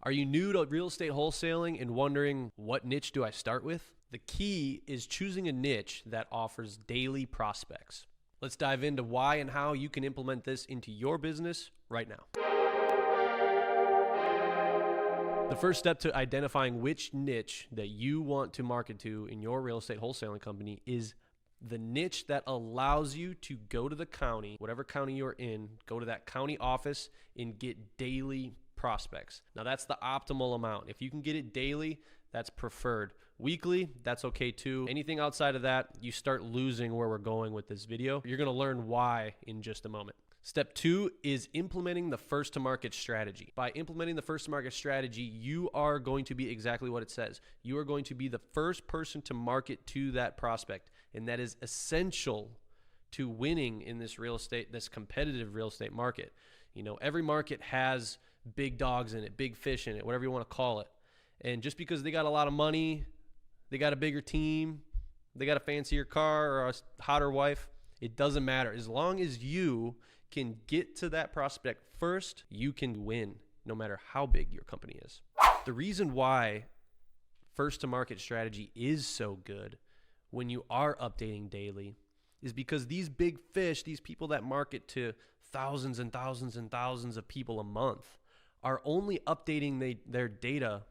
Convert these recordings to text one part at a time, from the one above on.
Are you new to real estate wholesaling and wondering what niche do I start with? The key is choosing a niche that offers daily prospects. Let's dive into why and how you can implement this into your business right now. The first step to identifying which niche that you want to market to in your real estate wholesaling company is the niche that allows you to go to the county, whatever county you're in, go to that county office and get daily prospects. Now that's the optimal amount. If you can get it daily, that's preferred. Weekly, that's okay too. Anything outside of that, you start losing where we're going with this video. You're going to learn why in just a moment. Step 2 is implementing the first to market strategy. By implementing the first to market strategy, you are going to be exactly what it says. You are going to be the first person to market to that prospect. And that is essential to winning in this real estate, this competitive real estate market. You know, every market has big dogs in it, big fish in it, whatever you want to call it. And just because they got a lot of money, they got a bigger team, they got a fancier car or a hotter wife, it doesn't matter. As long as you can get to that prospect first, you can win no matter how big your company is. The reason why first to market strategy is so good when you are updating daily is because these big fish, these people that market to thousands and thousands and thousands of people a month, are only updating their data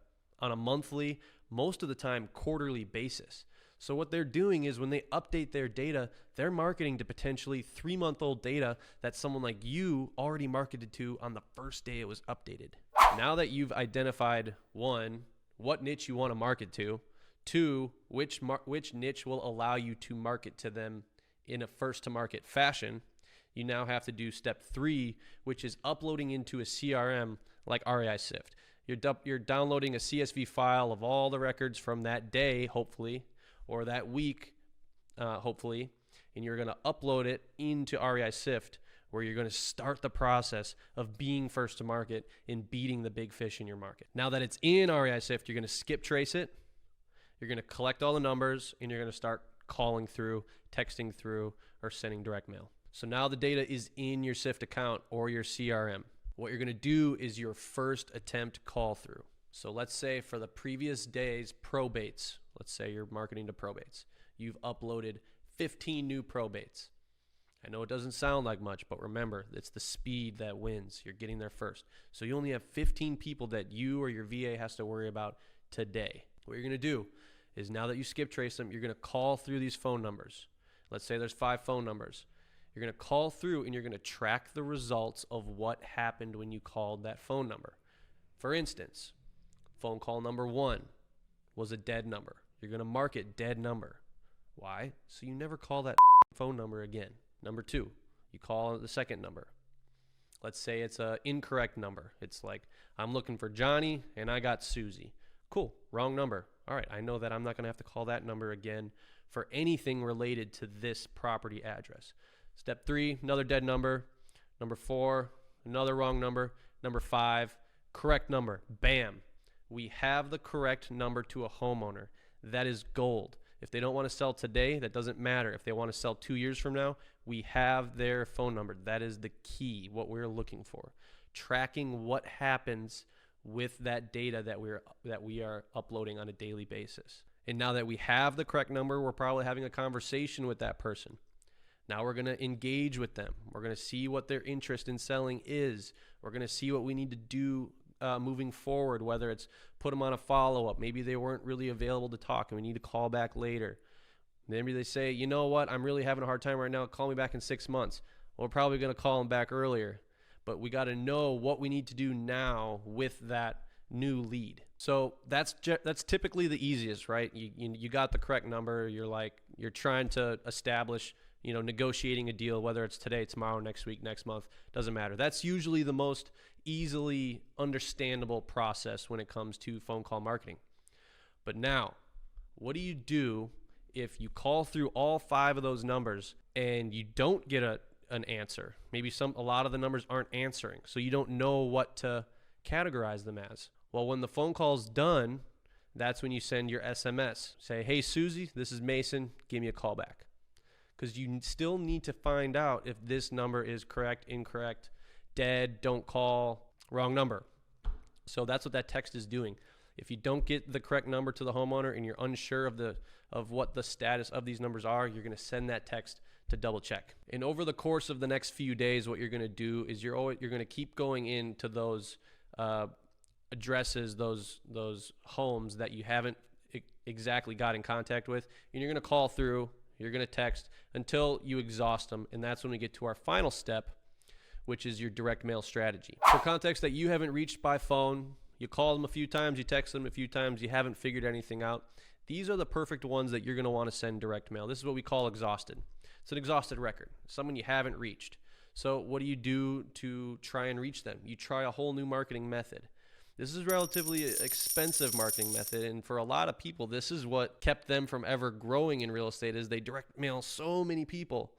on a monthly, most of the time quarterly basis. So what they're doing is when they update their data, they're marketing to potentially 3-month-old data that someone like you already marketed to on the first day it was updated. Now that you've identified, 1, what niche you want to market to, 2, which niche will allow you to market to them in a first to market fashion, you now have to do step 3, which is uploading into a CRM like REI Sift. You're downloading a CSV file of all the records from that day, hopefully, or that week, hopefully, and you're going to upload it into REI Sift, where you're going to start the process of being first to market and beating the big fish in your market. Now that it's in REI Sift, you're going to skip trace it, you're going to collect all the numbers, and you're going to start calling through, texting through, or sending direct mail. So now the data is in your Sift account or your CRM. What you're going to do is your first attempt call through. So let's say for the previous day's probates, let's say you're marketing to probates. You've uploaded 15 new probates. I know it doesn't sound like much, but remember, it's the speed that wins. You're getting there first. So you only have 15 people that you or your VA has to worry about today. What you're going to do is now that you skip trace them, you're going to call through these phone numbers. Let's say there's 5 phone numbers. You're going to call through and you're going to track the results of what happened when you called that phone number. For instance, phone call number 1 was a dead number. You're going to mark it dead number. Why? So you never call that phone number again. Number 2, you call the second number. Let's say it's an incorrect number. It's like, I'm looking for Johnny and I got Susie. Cool, wrong number. All right, I know that I'm not going to have to call that number again for anything related to this property address. Step 3, another dead number. Number 4, another wrong number. Number 5, correct number. Bam. We have the correct number to a homeowner. That is gold. If they don't want to sell today, that doesn't matter. If they want to sell 2 years from now, we have their phone number. That is the key, what we're looking for. Tracking what happens with that data that we are uploading on a daily basis. And now that we have the correct number, we're probably having a conversation with that person. Now we're going to engage with them. We're going to see what their interest in selling is. We're going to see what we need to do moving forward, whether it's put them on a follow-up. Maybe they weren't really available to talk and we need to call back later. Maybe they say, you know what, I'm really having a hard time right now. Call me back in 6 months. Well, we're probably going to call them back earlier. But we got to know what we need to do now with that new lead. So that's typically the easiest, right? You got the correct number. You're trying to establish, negotiating a deal, whether it's today, tomorrow, next week, next month, doesn't matter. That's usually the most easily understandable process when it comes to phone call marketing. But now, what do you do if you call through all 5 of those numbers and you don't get an answer? Maybe a lot of the numbers aren't answering, so you don't know what to categorize them as. Well, when the phone call's done, that's when you send your SMS. Say, hey, Susie, this is Mason. Give me a call back. Because you still need to find out if this number is correct, incorrect, dead, don't call, wrong number. So that's what that text is doing. If you don't get the correct number to the homeowner and you're unsure of what the status of these numbers are, you're going to send that text to double check. And over the course of the next few days, what you're going to do is you're going to keep going into those addresses, those homes that you haven't exactly got in contact with, and you're going to call through, you're going to text until you exhaust them. And that's when we get to our final step, which is your direct mail strategy. For contacts that you haven't reached by phone, you call them a few times, you text them a few times, you haven't figured anything out, these are the perfect ones that you're going to want to send direct mail. This is what we call exhausted. It's an exhausted record, someone you haven't reached. So what do you do to try and reach them? You try a whole new marketing method. This is a relatively expensive marketing method, and for a lot of people, this is what kept them from ever growing in real estate, is they direct mail so many people.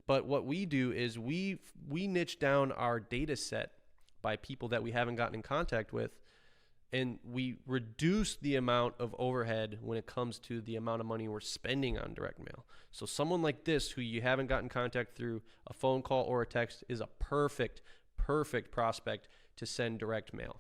But what we do is we niche down our data set by people that we haven't gotten in contact with, and we reduce the amount of overhead when it comes to the amount of money we're spending on direct mail. So someone like this who you haven't gotten contact through a phone call or a text is a perfect prospect to send direct mail.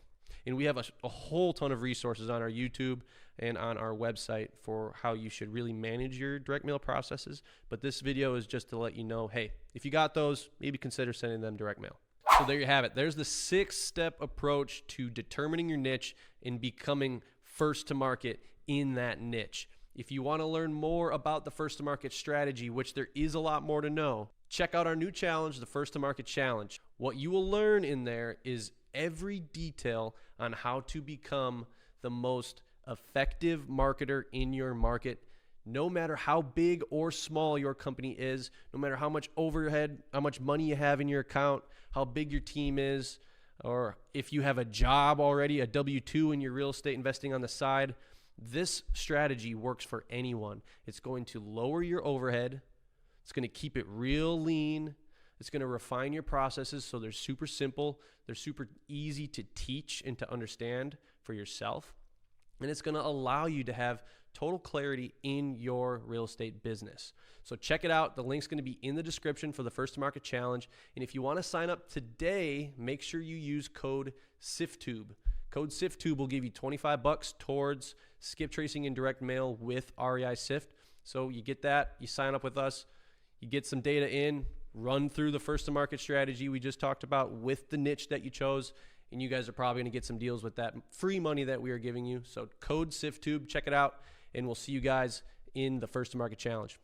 And we have a whole ton of resources on our YouTube and on our website for how you should really manage your direct mail processes. But this video is just to let you know, hey, if you got those, maybe consider sending them direct mail. So there you have it. There's the 6-step approach to determining your niche and becoming first to market in that niche. If you want to learn more about the first to market strategy, which there is a lot more to know, check out our new challenge, the First to Market Challenge. What you will learn in there is every detail on how to become the most effective marketer in your market, no matter how big or small your company is, no matter how much overhead, how much money you have in your account, how big your team is, or if you have a job already, a W-2 in your real estate investing on the side. This strategy works for anyone. It's going to lower your overhead. It's going to keep it real lean. It's going to refine your processes so they're super simple. They're super easy to teach and to understand for yourself. And it's going to allow you to have total clarity in your real estate business. So check it out. The link's going to be in the description for the First to Market Challenge. And if you want to sign up today, make sure you use code SIFTTUBE. Code SIFTTUBE will give you $25 towards skip tracing and direct mail with REI Sift. So you get that, you sign up with us, you get some data in, run through the First to Market strategy we just talked about with the niche that you chose, and you guys are probably going to get some deals with that free money that we are giving you. So code SIFTTUBE, check it out, and we'll see you guys in the First to Market Challenge.